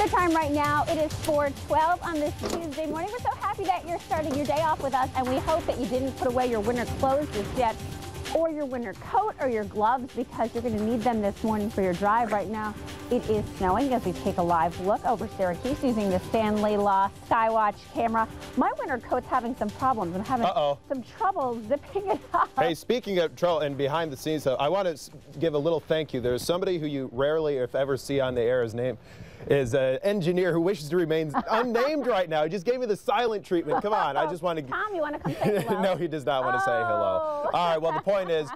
The time right now, it is 4:12 on this Tuesday morning. We're so happy that you're starting your day off with us, and we hope that you didn't put away your winter clothes just yet, or your winter coat or your gloves, because you're going to need them this morning for your drive. Right now, it is snowing as we take a live look over Syracuse using the Stanley Law Skywatch camera. My winter coat's having some problems. I'm having some trouble zipping it up. Hey, speaking of trouble and behind the scenes, I want to give a little thank you. There's somebody who you rarely, if ever, see on the air. His name is an engineer who wishes to remain unnamed right now. He just gave me the silent treatment. Come on, I just want to... Tom, you want to come say hello? No, he does not want to say hello. All right, well, the point is,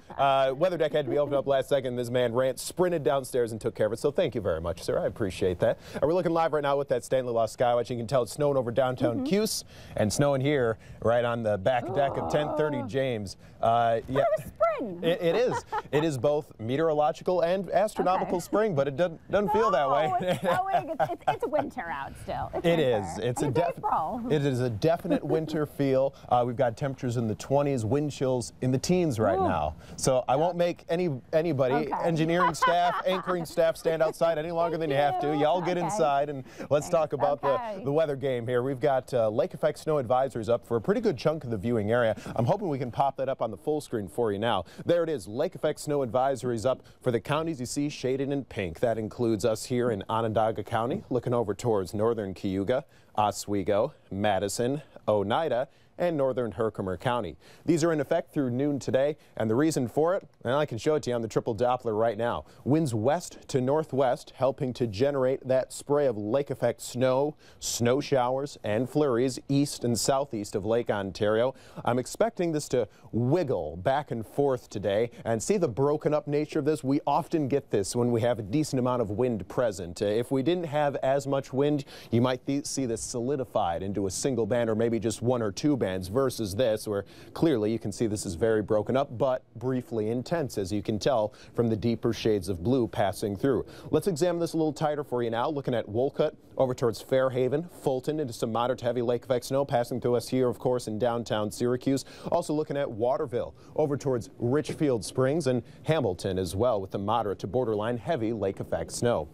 weather deck had to be opened up last second. This man sprinted downstairs and took care of it, so thank you very much, sir. I appreciate that. We're looking live right now with that Stanley Law Skywatch. You can tell it's snowing over downtown Cuse and snowing here right on the back deck of 1030 James. Yeah. It was spring. It is. It is both meteorological and astronomical spring, but it doesn't feel that way. It's snowing. It's winter out still. It is. It's April. It is a definite winter feel. We've got temperatures in the 20s, wind chills in the teens right now. So I won't make anybody, engineering staff, anchoring staff, stand outside any longer than you have to. Y'all get inside and let's talk about the weather game here. We've got lake effect snow advisories up for a pretty good chunk of the viewing area. I'm hoping we can pop that up on the full screen for you now. There it is. Lake effect snow advisories up for the counties you see shaded in pink. That includes us here in Onondaga County, looking over towards northern Cayuga, Oswego, Madison, Oneida, and northern Herkimer County. These are in effect through noon today, and the reason for it, and I can show it to you on the triple Doppler right now. Winds west to northwest, helping to generate that spray of lake effect snow, snow showers, and flurries east and southeast of Lake Ontario. I'm expecting this to wiggle back and forth today, and see the broken up nature of this. We often get this when we have a decent amount of wind present. If we didn't have as much wind, you might see this solidified into a single band or maybe just one or two bands, versus this, where clearly you can see this is very broken up, but briefly intense, as you can tell from the deeper shades of blue passing through. Let's examine this a little tighter for you now, looking at Wolcott over towards Fairhaven, Fulton, into some moderate to heavy lake effect snow passing through us here, of course, in downtown Syracuse. Also looking at Waterville over towards Richfield Springs and Hamilton as well, with the moderate to borderline heavy lake effect snow.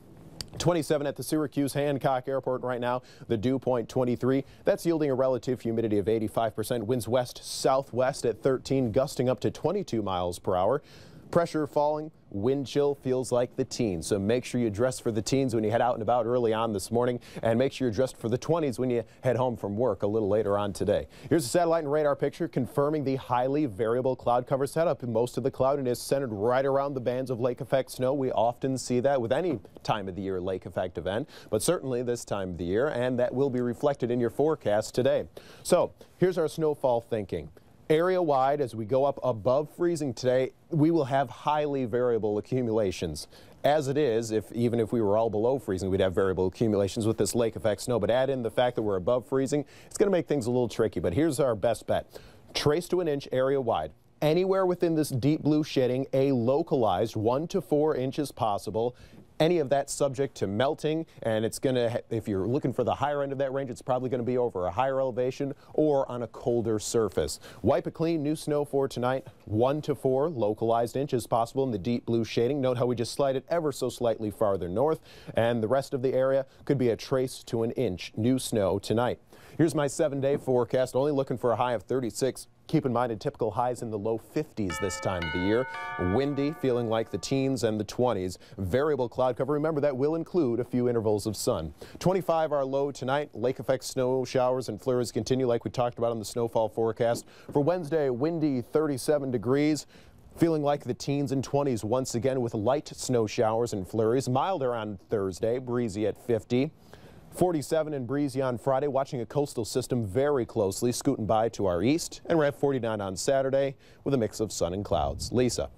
27 at the Syracuse Hancock Airport right now, the dew point 23. That's yielding a relative humidity of 85%. Winds west-southwest at 13, gusting up to 22 miles per hour. Pressure falling, wind chill feels like the teens. So make sure you dress for the teens when you head out and about early on this morning, and make sure you're dressed for the 20s when you head home from work a little later on today. Here's a satellite and radar picture confirming the highly variable cloud cover setup. Most of the cloudiness centered right around the bands of lake effect snow. We often see that with any time of the year lake effect event, but certainly this time of the year, and that will be reflected in your forecast today. So here's our snowfall thinking. Area-wide, as we go up above freezing today, we will have highly variable accumulations. As it is, even if we were all below freezing, we'd have variable accumulations with this lake effect snow. But add in the fact that we're above freezing, it's going to make things a little tricky. But here's our best bet. Trace to an inch area-wide. Anywhere within this deep blue shading, a localized 1 to 4 inches possible. Any of that subject to melting, and it's going to, if you're looking for the higher end of that range, it's probably going to be over a higher elevation or on a colder surface. Wipe it clean, new snow for tonight, 1 to 4 localized inches possible in the deep blue shading. Note how we just slide it ever so slightly farther north, and the rest of the area could be a trace to an inch new snow tonight. Here's my 7-day forecast, only looking for a high of 36. Keep in mind, typical highs in the low 50s this time of the year. Windy, feeling like the teens and the 20s. Variable cloud cover. Remember, that will include a few intervals of sun. 25 our low tonight. Lake effect snow showers and flurries continue like we talked about on the snowfall forecast. For Wednesday, windy 37 degrees. Feeling like the teens and 20s once again with light snow showers and flurries. Milder on Thursday, breezy at 50. 47 and breezy on Friday, watching a coastal system very closely, scooting by to our east. And we're at 49 on Saturday with a mix of sun and clouds. Lisa.